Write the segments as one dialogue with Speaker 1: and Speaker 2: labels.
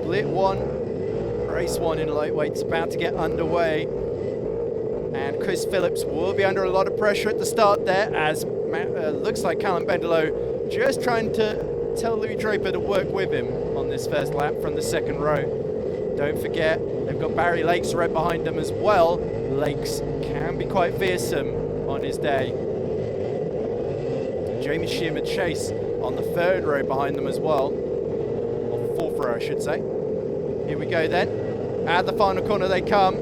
Speaker 1: split one, race one in lightweights about to get underway. And Chris Phillips will be under a lot of pressure at the start there, as looks like Callum Bendelow just trying to tell Louis Draper to work with him on this first lap from the second row. Don't forget, they've got Barry Lakes right behind them as well. Lakes can be quite fearsome on his day. Jamie Shearman Chase on the third row behind them as well. Or fourth row, I should say. Here we go then. At the final corner they come.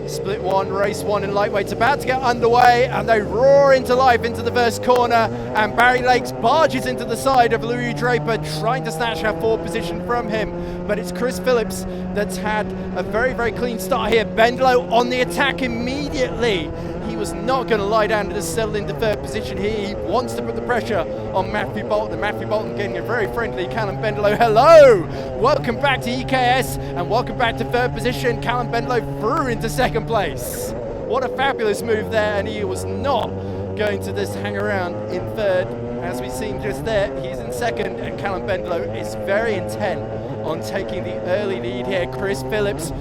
Speaker 1: Split one, race one in lightweights about to get underway, and they roar into life into the first corner, and Barry Lakes barges into the side of Louis Draper, trying to snatch that forward position from him. But it's Chris Phillips that's had a very, very clean start here. Bendelow on the attack immediately. He was not going to lie down and just settle into third position here. He wants to put the pressure on Matthew Boulton. And Matthew Boulton getting a very friendly Callum Bendelow. Hello! Welcome back to EKS and welcome back to third position. Callum Bendelow through into second place. What a fabulous move there, and he was not going to just hang around in third. As we've seen just there, he's in second, and Callum Bendelow is very intent on taking the early lead here. Chris Phillips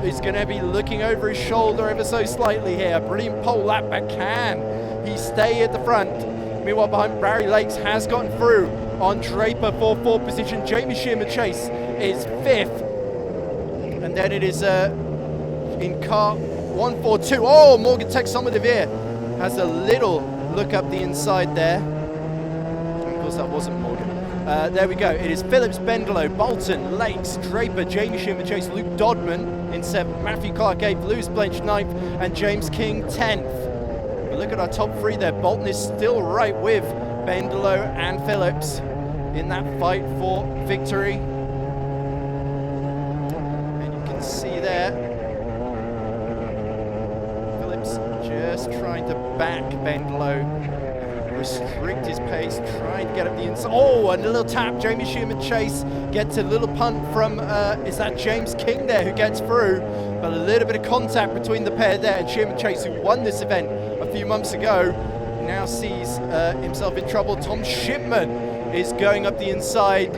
Speaker 1: is going to be looking over his shoulder ever so slightly here. Brilliant pole lap, but can he stay at the front? Meanwhile, behind Barry Lakes has gotten through on Draper for fourth position. Jamie Shearman Chase is fifth. And then it is in car 142. Oh, Morgan Texomadevere has a little look up the inside there. Of course, that wasn't Morgan. There we go. It is Phillips, Bendelow, Bolton, Lakes, Draper, Jamie Shearman Chase, Luke Dodman in 7th, Matthew Clark 8th, Lewis Blench 9th, and James King 10th. But look at our top three there. Bolton is still right with Bendelow and Phillips in that fight for victory. And you can see there, Phillips just trying to back Bendelow, restrict his pace, trying to get up the inside. Oh, and a little tap. Jamie Shearman Chase gets a little punt from, is that James King there who gets through? But a little bit of contact between the pair there. And Shearman Chase, who won this event a few months ago, now sees himself in trouble. Tom Shipman is going up the inside,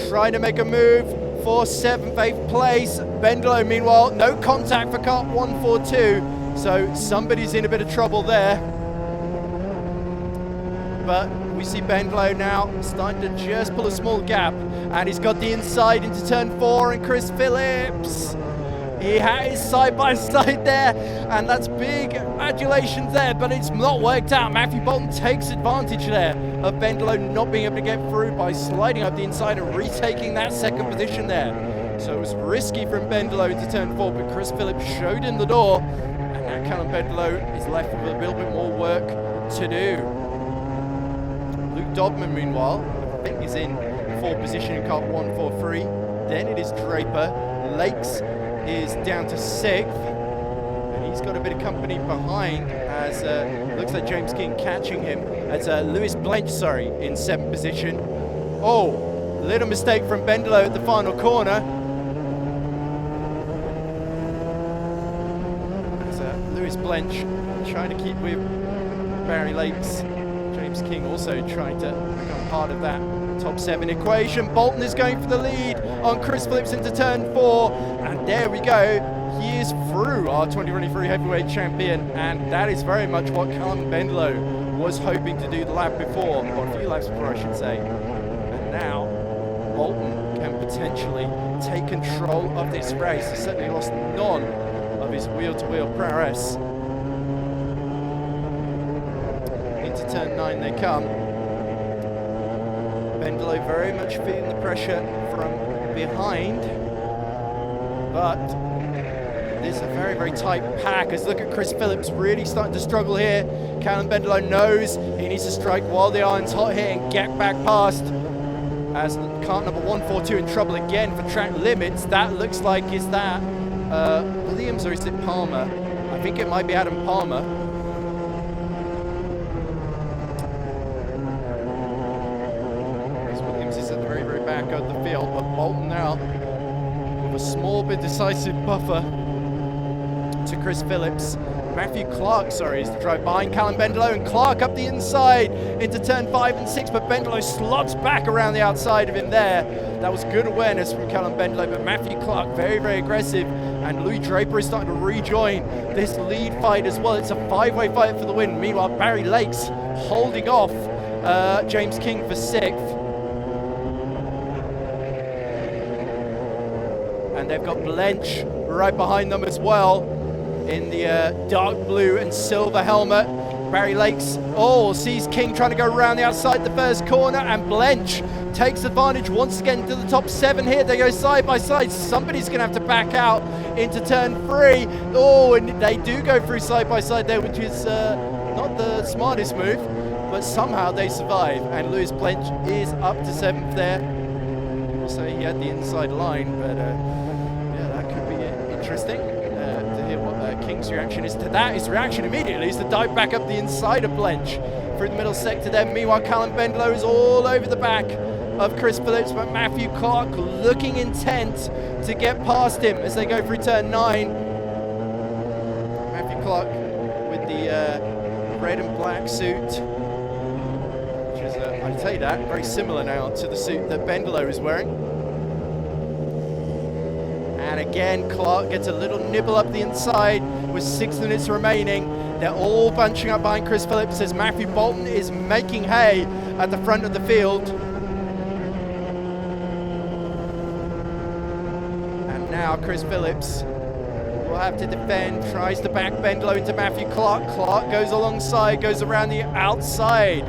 Speaker 1: trying to make a move for 7th, 8th place. Bendelow, meanwhile, no contact for car 142. So somebody's in a bit of trouble there. But we see Bendelow now starting to just pull a small gap, and he's got the inside into turn 4, and Chris Phillips, he has side by side there, and that's big adulations there, but it's not worked out. Matthew Boulton takes advantage there of Bendelow not being able to get through by sliding up the inside and retaking that second position there. So it was risky from Bendelow into turn 4, but Chris Phillips showed him the door, and now Callum Bendelow is left with a little bit more work to do. Luke Dodman, meanwhile, I think is in 4th position in car 143. Then it is Draper. Lakes is down to 6th. And he's got a bit of company behind, as looks like James King catching him. As Lewis Blench, in 7th position. Oh, little mistake from Bendelow at the final corner. As Lewis Blench trying to keep with Barry Lakes. James King also trying to become part of that top 7 equation. Bolton is going for the lead on Chris Phillips into turn 4, and there we go. He is through, our 2023 Heavyweight Champion, and that is very much what Callum Bendelow was hoping to do the lap before, or a few laps before I should say. And now Bolton can potentially take control of this race. He certainly lost none of his wheel-to-wheel prowess. Into turn 9 they come. Bendelow very much feeling the pressure from behind, but there's a very, very tight pack. As look at Chris Phillips really starting to struggle here. Callum Bendelow knows he needs to strike while the iron's hot here and get back past. As cart number 142 in trouble again for track limits. That looks like, is that Williams or is it Palmer? I think it might be Adam Palmer. Back of the field, but Bolton now with a small but decisive buffer to Chris Phillips. Matthew Clark, sorry, is the drive behind Callum Bendelow, and Clark up the inside into turn 5 and 6, but Bendelow slots back around the outside of him there. That was good awareness from Callum Bendelow, but Matthew Clark very, very aggressive, and Louis Draper is starting to rejoin this lead fight as well. It's a 5-way fight for the win. Meanwhile, Barry Lakes holding off James King for 6th. And they've got Blench right behind them as well in the dark blue and silver helmet. Barry Lakes sees King trying to go around the outside the first corner, and Blench takes advantage once again to the top 7 here. They go side by side. Somebody's going to have to back out into turn 3. And they do go through side by side there, which is not the smartest move, but somehow they survive. And Lewis Blench is up to 7th there. We'll say he had the inside line, but that could be interesting to hear what King's reaction is to that. His reaction immediately is to dive back up the inside of Blench through the middle sector there. Meanwhile, Callum Bendelow is all over the back of Chris Phillips, but Matthew Clark looking intent to get past him as they go through turn 9. Matthew Clark with the red and black suit, which is, I'll tell you that, very similar now to the suit that Bendelow is wearing. And again, Clark gets a little nibble up the inside with 6 minutes remaining. They're all bunching up behind Chris Phillips as Matthew Boulton is making hay at the front of the field. And now Chris Phillips will have to defend, tries to back Bendelow into Matthew Clark. Clark goes alongside, goes around the outside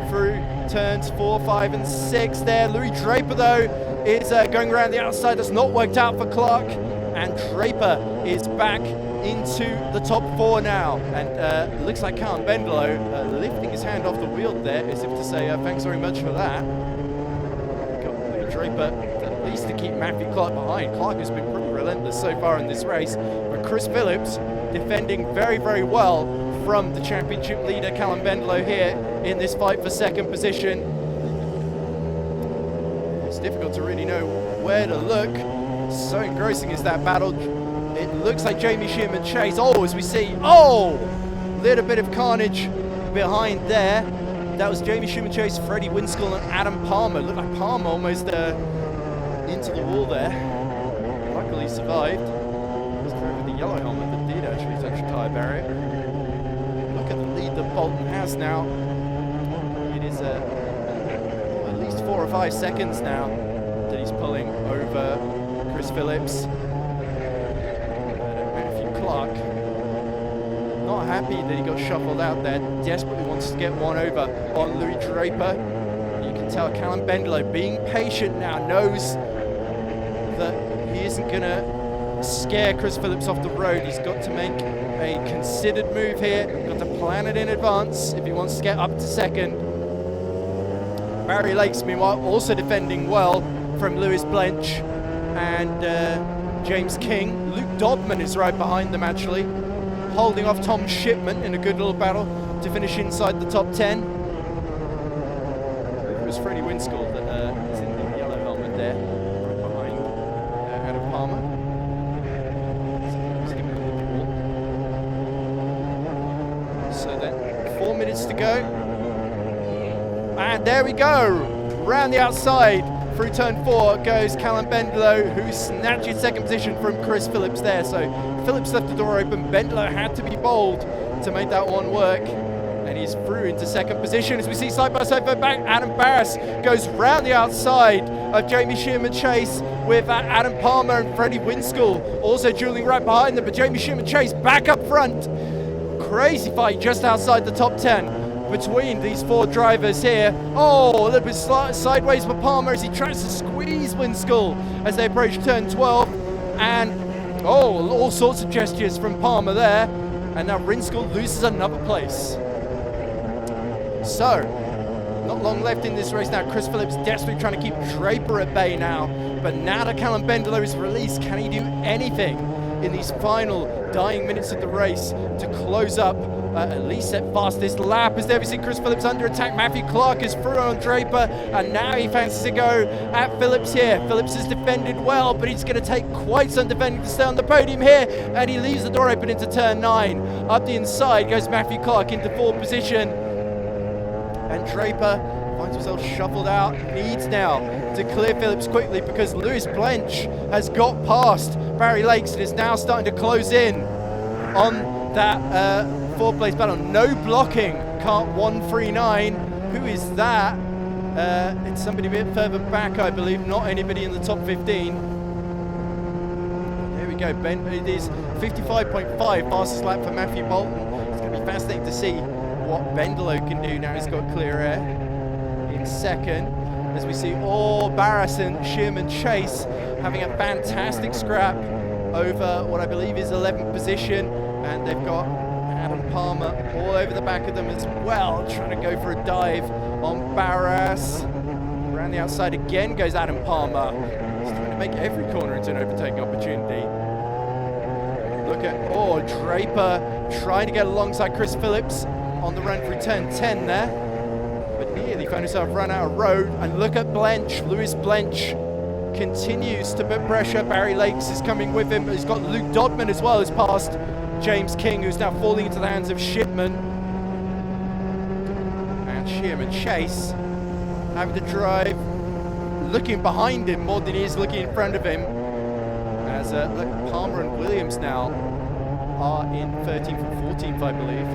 Speaker 1: through turns 4, 5 and 6 there. Louis Draper though is going around the outside. That's not worked out for Clark, and Draper is back into the top 4 now, and looks like Callum Bendelow lifting his hand off the wheel there as if to say thanks very much for that. Got Louis Draper at least to keep Matthew Clark behind. Clark has been pretty relentless so far in this race, but Chris Phillips defending very, very well from the championship leader Callum Bendelow here in this fight for 2nd position. It's difficult to really know where to look. So engrossing is that battle. It looks like Jamie Shearman Chase. As we see, little bit of carnage behind there. That was Jamie Shearman Chase, Freddie Winskill, and Adam Palmer. Looked like Palmer almost into the wall there. Luckily survived. Just with the yellow helmet that did actually touch the tyre barrier. Look at the lead that Bolton has now. It is at least 4 or 5 seconds now that he's pulling over Chris Phillips. Matthew Clark, not happy that he got shuffled out there, desperately wants to get one over on Louis Draper. You can tell Callum Bendelow, being patient now, knows that he isn't going to scare Chris Phillips off the road. He's got to make a considered move here, got to plan it in advance if he wants to get up to 2nd. Barry Lakes, meanwhile, also defending well from Lewis Blench and James King. Luke Dodman is right behind them, actually, holding off Tom Shipman in a good little battle to finish inside the top 10. It was Freddie Winskill that is in the yellow helmet there, right behind Adam Palmer. So then, 4 minutes to go. And there we go, round the outside through turn 4 goes Callum Bendelow, who snatches 2nd position from Chris Phillips there. So Phillips left the door open, Bendelow had to be bold to make that one work, and he's through into 2nd position. As we see side by side back, Adam Barras goes round the outside of Jamie Shearman Chase with Adam Palmer and Freddie Winskill also dueling right behind them, but Jamie Shearman Chase back up front. Crazy fight just outside the top 10 between these 4 drivers here. A little bit sideways for Palmer as he tries to squeeze Winskill as they approach turn 12. And all sorts of gestures from Palmer there. And now Winskill loses another place. So, not long left in this race now. Chris Phillips desperately trying to keep Draper at bay now. But now that Callum Bendelow is released, can he do anything in these final dying minutes of the race to close up at least set fastest lap. As there we see Chris Phillips under attack. Matthew Clark is through on Draper, and now he fancies to go at Phillips here. Phillips has defended well, but he's going to take quite some defending to stay on the podium here, and he leaves the door open into turn 9. Up the inside goes Matthew Clark into 4th position, and Draper finds himself shuffled out. Needs now to clear Phillips quickly because Lewis Blench has got past Barry Lakes and is now starting to close in on that 4th place battle. No blocking, cart 139. Who is that? It's somebody a bit further back, I believe, not anybody in the top 15. There we go, it is 55.5, fastest lap for Matthew Boulton. It's going to be fascinating to see what Bendelow can do now he's got clear air. In second, as we see Barras and Shearman Chase having a fantastic scrap over what I believe is 11th position, and they've got Adam Palmer all over the back of them as well, trying to go for a dive on Barras. Around the outside again goes Adam Palmer. He's trying to make every corner into an overtaking opportunity. Look at Draper trying to get alongside Chris Phillips on the run through turn 10 there, but nearly found himself run out of road. And look at Blench, Lewis Blench continues to put pressure. Barry Lakes is coming with him, but he's got Luke Dodman as well as past James King, who's now falling into the hands of Shipman. And Shearman Chase having to drive, looking behind him more than he is looking in front of him. As look, Palmer and Williams now are in 13th and 14th, I believe.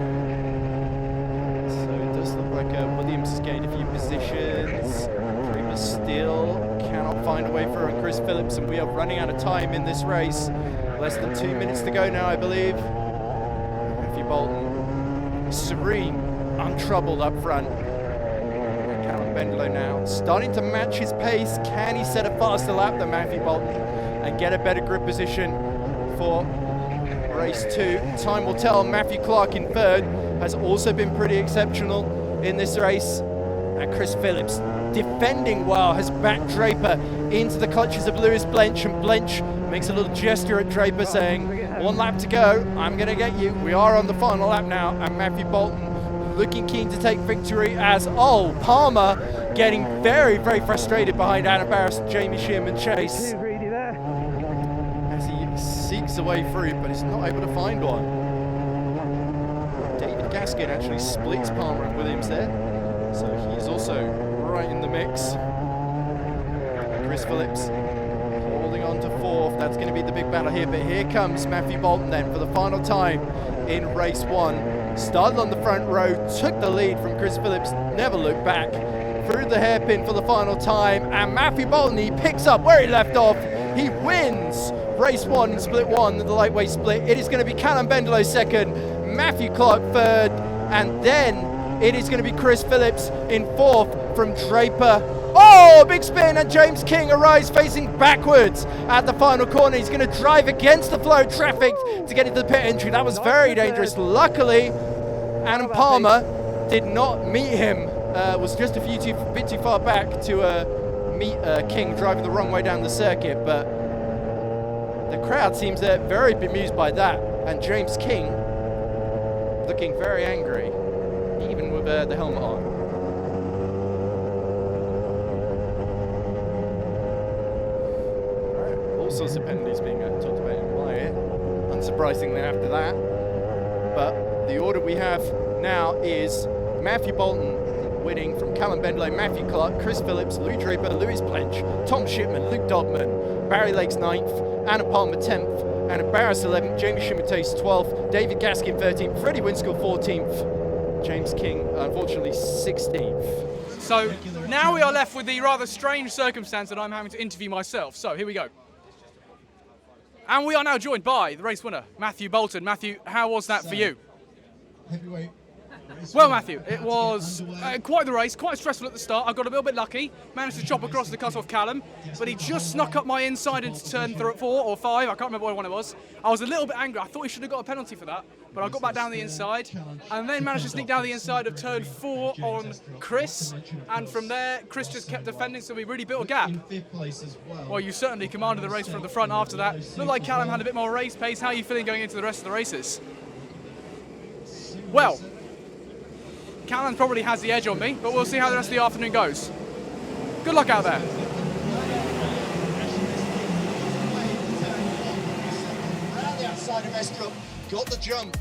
Speaker 1: So it does look like Williams has gained a few positions. Draper still cannot find a way through on Chris Phillips, and we are running out of time in this race. Less than 2 minutes to go now, I believe. Matthew Boulton, serene, untroubled up front. And Callum Bendelow now starting to match his pace. Can he set a faster lap than Matthew Boulton and get a better grip position for race 2? Time will tell. Matthew Clark in 3rd has also been pretty exceptional in this race. And Chris Phillips, defending well, has backed Draper into the clutches of Lewis Blench, and Blench makes a little gesture at Draper saying, 1 lap to go, I'm going to get you. We are on the final lap now, and Matthew Boulton looking keen to take victory as, Palmer getting very, very frustrated behind Adam Barras and Jamie Shearman Chase as he seeks a way through, but he's not able to find one. David Gaskin actually splits Palmer and Williams there, so he's also right in the mix. Chris Phillips holding on to 4th. That's going to be the big battle here, but here comes Matthew Boulton then for the final time in race 1. Started on the front row, took the lead from Chris Phillips, never looked back, through the hairpin for the final time, and Matthew Boulton, he picks up where he left off. He wins race 1 in split 1, the lightweight split. It is going to be Callum Bendelow 2nd, Matthew Clark 3rd, and then it is going to be Chris Phillips in 4th from Draper. Big spin, and James King arrives facing backwards at the final corner. He's going to drive against the flow of traffic to get into the pit entry. That was very dangerous. Luckily, Adam Palmer did not meet him. Was just a bit too far back to meet King driving the wrong way down the circuit, but the crowd seems very bemused by that, and James King looking very angry, even with the helmet on. All sorts of penalties being talked about in my ear, unsurprisingly after that. But the order we have now is Matthew Boulton winning from Callum Bendelow, Matthew Clark, Chris Phillips, Louis Draper, Lewis Blench, Tom Shipman, Luke Dodman, Barry Lakes 9th, Adam Palmer 10th, Adam Barras 11th, Jamie Shimatace 12th, David Gaskin 13th, Freddie Winskill 14th, James King unfortunately 16th.
Speaker 2: So now we are left with the rather strange circumstance that I'm having to interview myself. So here we go. And we are now joined by the race winner, Matthew Boulton. Matthew, how was that for you?
Speaker 3: Heavyweight.
Speaker 2: Well, Matthew, it was quite the race, quite stressful at the start. I got a little bit lucky, managed to chop across the cut off Callum, but he just snuck up my inside into turn 4 or 5, I can't remember what one it was. I was a little bit angry, I thought he should have got a penalty for that, but I got back down the inside, and then managed to sneak down the inside of turn 4 on Chris, and from there, Chris just kept defending, so we really built a gap. Well, you certainly commanded the race from the front after that. Looked like Callum had a bit more race pace. How are you feeling going into the rest of the races? Well, Callum probably has the edge on me, but we'll see how the rest of the afternoon goes. Good luck out there.
Speaker 3: Around the outside of Estrup, got the jump.